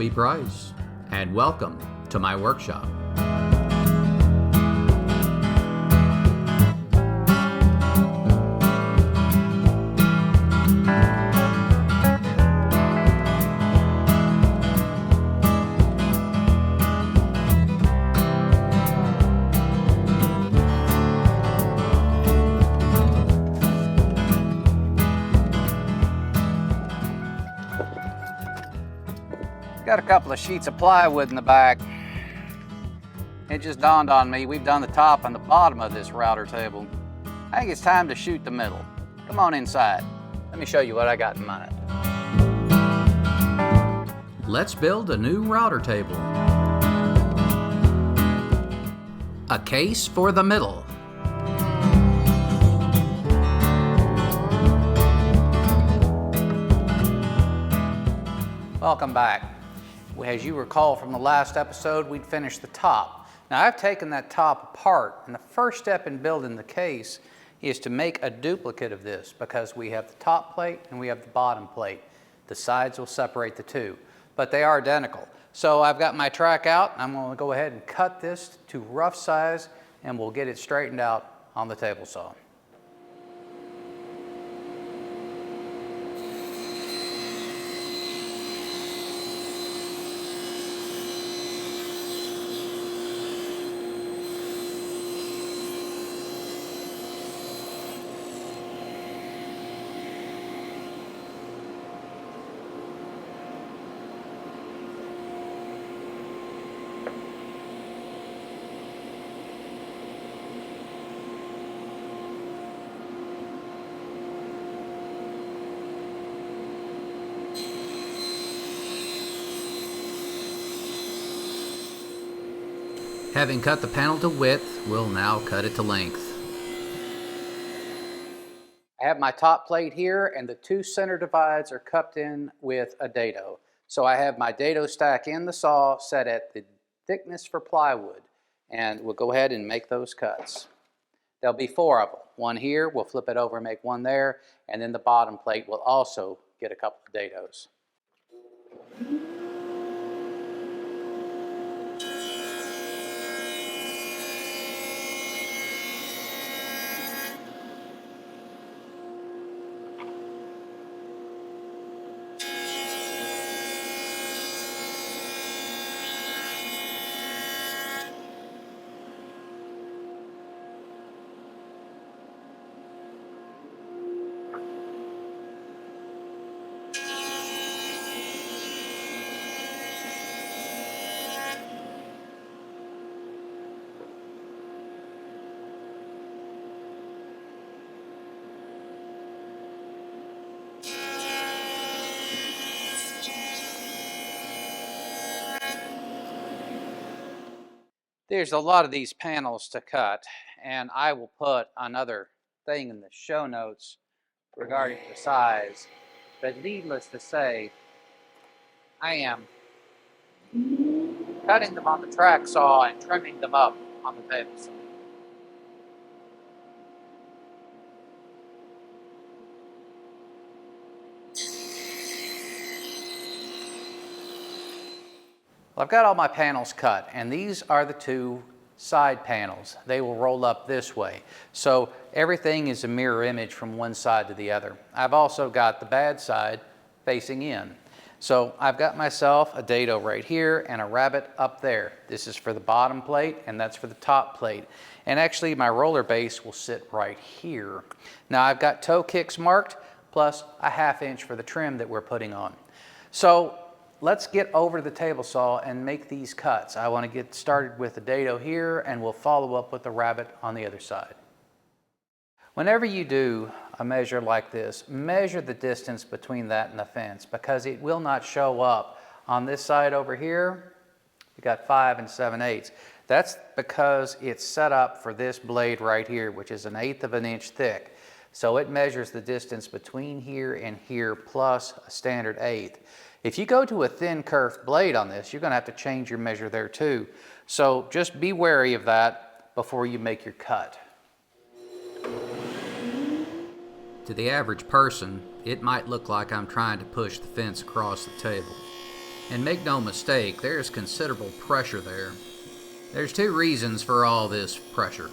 Roby Price, and welcome to my workshop. Got a couple of sheets of plywood in the back. It just dawned on me, we've done the top and the bottom of this router table. I think it's time to shoot the middle. Come on inside. Let me show you what I got in mind. Let's build a new router table. A case for the middle. Welcome back. As you recall from the last episode, we'd finished the top. Now I've taken that top apart, and the first step in building the case is to make a duplicate of this because we have the top plate and we have the bottom plate. The sides will separate the two, but they are identical. So I've got my track out. I'm going to go ahead and cut this to rough size, and we'll get it straightened out on the table saw. Having cut the panel to width, we'll now cut it to length. I have my top plate here, and the two center divides are cupped in with a dado. So I have my dado stack in the saw set at the thickness for plywood, and we'll go ahead and make those cuts. There'll be 4 of them. One here, we'll flip it over and make one there, and then the bottom plate will also get a couple of dados. There's a lot of these panels to cut, and I will put another thing in the show notes regarding the size. But needless to say, I am cutting them on the track saw and trimming them up on the table saw. Well, I've got all my panels cut, and these are the two side panels. They will roll up this way. So everything is a mirror image from one side to the other. I've also got the bad side facing in. So I've got myself a dado right here and a rabbet up there. This is for the bottom plate, and that's for the top plate. And actually my roller base will sit right here. Now I've got toe kicks marked, plus a 1/2 inch for the trim that we're putting on. So let's get over to the table saw and make these cuts. I want to get started with the dado here, and we'll follow up with the rabbet on the other side. Whenever you do a measure like this, measure the distance between that and the fence, because it will not show up. On this side over here, you got 5 7/8. That's because it's set up for this blade right here, which is 1/8 of an inch thick. So it measures the distance between here and here plus a standard 1/8. If you go to a thin curved blade on this, you're going to have to change your measure there too. So just be wary of that before you make your cut. To the average person, it might look like I'm trying to push the fence across the table. And make no mistake, there's considerable pressure there. There's two reasons for all this pressure.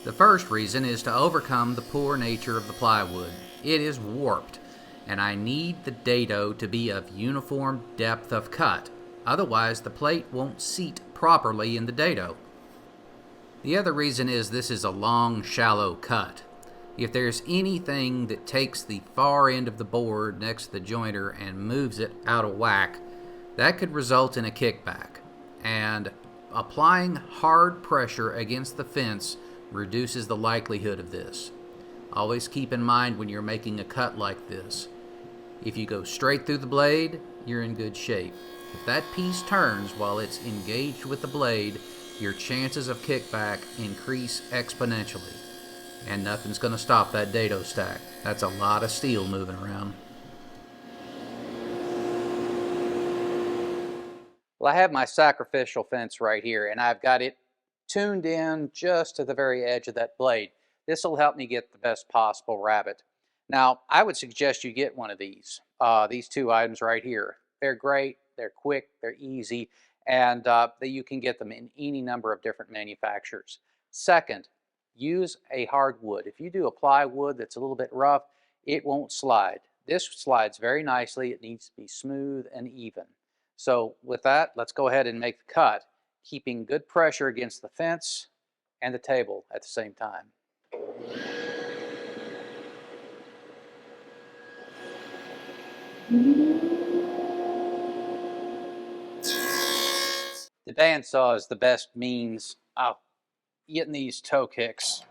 The first reason is to overcome the poor nature of the plywood. It is warped, and I need the dado to be of uniform depth of cut. Otherwise, the plate won't seat properly in the dado. The other reason is this is a long, shallow cut. If there's anything that takes the far end of the board next to the jointer and moves it out of whack, that could result in a kickback. And applying hard pressure against the fence reduces the likelihood of this. Always keep in mind when you're making a cut like this, if you go straight through the blade, you're in good shape. If that piece turns while it's engaged with the blade, your chances of kickback increase exponentially. And nothing's going to stop that dado stack. That's a lot of steel moving around. Well, I have my sacrificial fence right here, and I've got it tuned in just to the very edge of that blade. This will help me get the best possible rabbet. Now, I would suggest you get one of these two items right here. They're great, they're quick, they're easy, and that you can get them in any number of different manufacturers. Second, use a hardwood. If you do a plywood that's a little bit rough, it won't slide. This slides very nicely. It needs to be smooth and even. So with that, let's go ahead and make the cut, keeping good pressure against the fence and the table at the same time. The bandsaw is the best means of getting these toe kicks.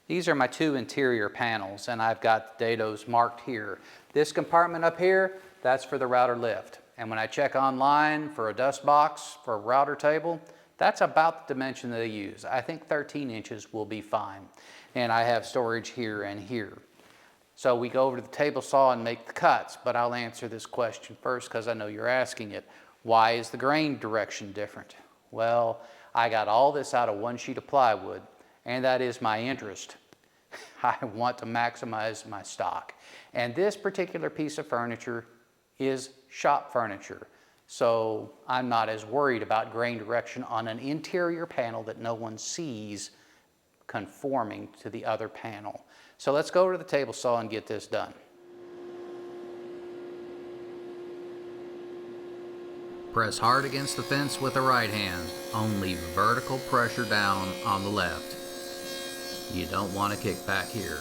These are my two interior panels, and I've got the dados marked here. This compartment up here, that's for the router lift. And when I check online for a dust box for a router table, that's about the dimension that they use. I think 13 inches will be fine. And I have storage here and here. So we go over to the table saw and make the cuts, but I'll answer this question first because I know you're asking it. Why is the grain direction different? Well, I got all this out of one sheet of plywood, and that is my interest. I want to maximize my stock. And this particular piece of furniture is shop furniture. So I'm not as worried about grain direction on an interior panel that no one sees conforming to the other panel. So let's go over to the table saw and get this done. Press hard against the fence with the right hand. Only vertical pressure down on the left. You don't want to kick back here.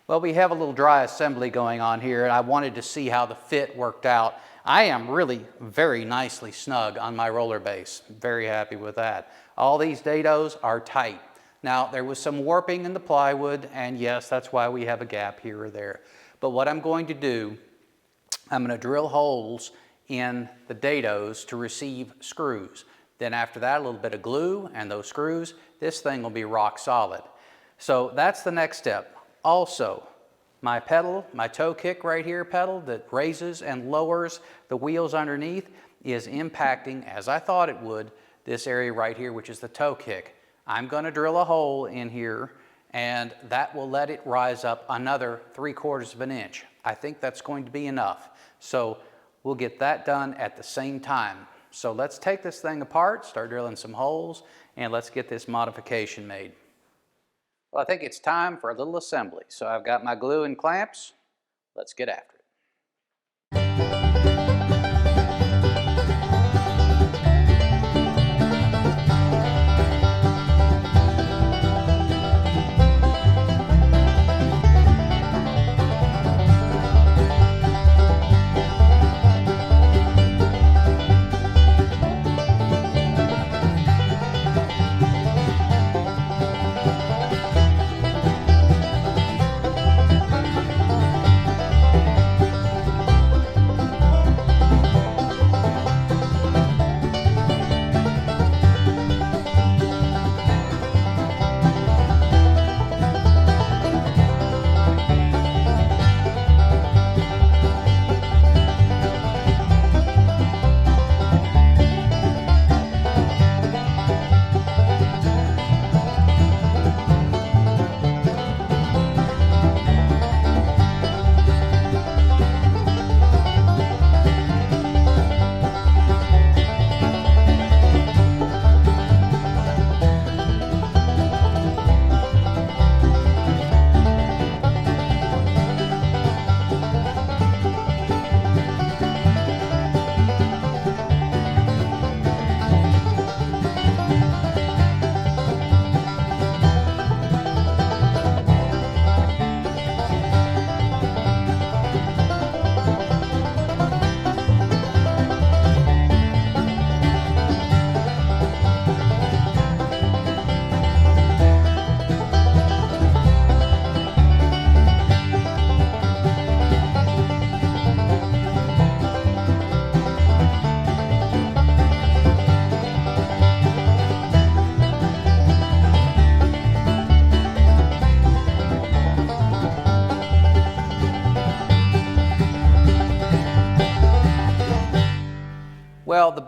Well, we have a little dry assembly going on here, and I wanted to see how the fit worked out. I am really very nicely snug on my roller base. Very happy with that. All these dados are tight. Now, there was some warping in the plywood, and yes, that's why we have a gap here or there. But what I'm going to do, I'm going to drill holes in the dados to receive screws. Then after that, a little bit of glue and those screws, this thing will be rock solid. So that's the next step. Also, my pedal, my toe kick right here pedal that raises and lowers the wheels underneath is impacting, as I thought it would, this area right here, which is the toe kick. I'm going to drill a hole in here, and that will let it rise up another 3/4 of an inch. I think that's going to be enough. So we'll get that done at the same time. So let's take this thing apart, start drilling some holes, and let's get this modification made. Well, I think it's time for a little assembly. So I've got my glue and clamps. Let's get after it.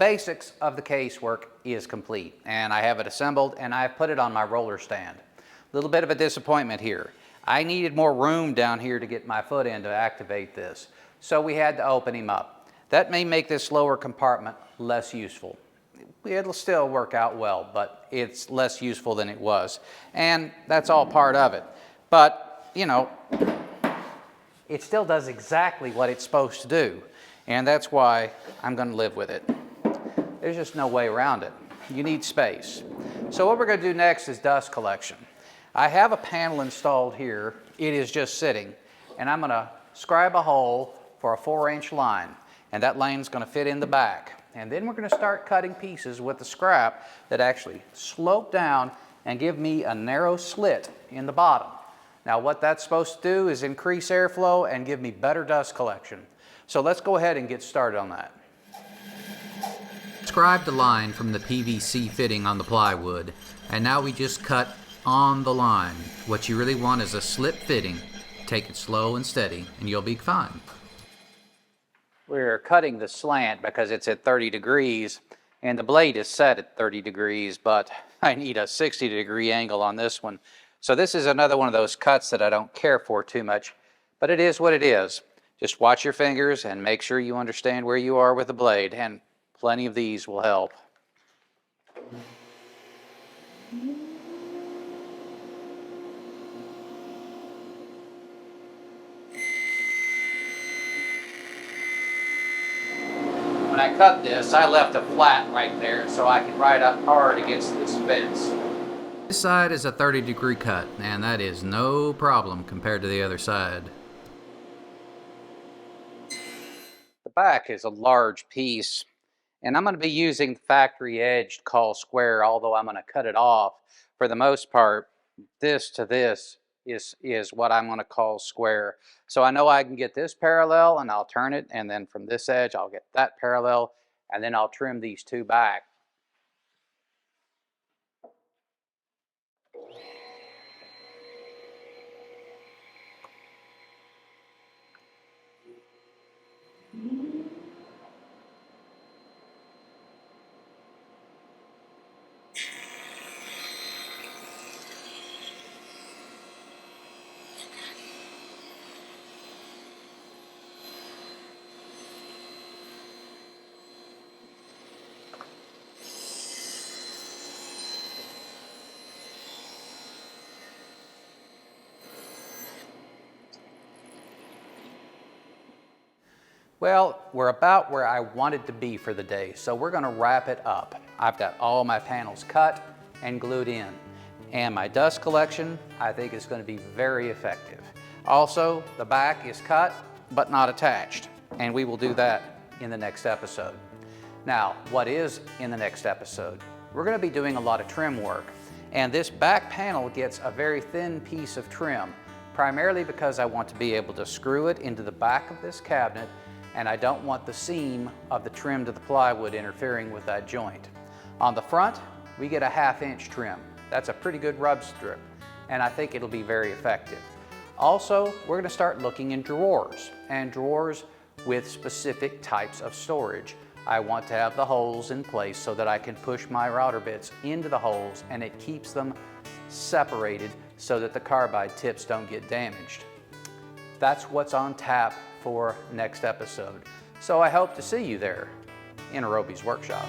basics of the casework is complete, and I have it assembled and I've put it on my roller stand. A little bit of a disappointment here. I needed more room down here to get my foot in to activate this, so we had to open him up. That may make this lower compartment less useful. It'll still work out well, but it's less useful than it was, and that's all part of it. But, you know, it still does exactly what it's supposed to do, and that's why I'm going to live with it. There's just no way around it. You need space. So what we're going to do next is dust collection. I have a panel installed here. It is just sitting, and I'm going to scribe a hole for a 4-inch line, and that line's going to fit in the back. And then we're going to start cutting pieces with the scrap that actually slope down and give me a narrow slit in the bottom. Now what that's supposed to do is increase airflow and give me better dust collection. So let's go ahead and get started on that. Scribe the line from the PVC fitting on the plywood, and now we just cut on the line. What you really want is a slip fitting. Take it slow and steady and you'll be fine. We're cutting the slant because it's at 30 degrees and the blade is set at 30 degrees, but I need a 60-degree angle on this one. So this is another one of those cuts that I don't care for too much, but it is what it is. Just watch your fingers and make sure you understand where you are with the blade, and plenty of these will help. When I cut this, I left a flat right there so I can ride up hard against this fence. This side is a 30-degree cut, and that is no problem compared to the other side. The back is a large piece, and I'm going to be using the factory edged call square, although I'm going to cut it off. For the most part, this to this is what I'm going to call square. So I know I can get this parallel and I'll turn it, and then from this edge I'll get that parallel, and then I'll trim these two back. Well, we're about where I wanted to be for the day, so we're going to wrap it up. I've got all my panels cut and glued in, and my dust collection I think is going to be very effective. Also, the back is cut but not attached, and we will do that in the next episode. Now, what is in the next episode? We're going to be doing a lot of trim work, and this back panel gets a very thin piece of trim, primarily because I want to be able to screw it into the back of this cabinet, and I don't want the seam of the trim to the plywood interfering with that joint. On the front, we get a 1/2-inch trim. That's a pretty good rub strip, and I think it'll be very effective. Also, we're going to start looking in drawers, and drawers with specific types of storage. I want to have the holes in place so that I can push my router bits into the holes, and it keeps them separated so that the carbide tips don't get damaged. That's what's on tap for next episode. So I hope to see you there in Roby's workshop.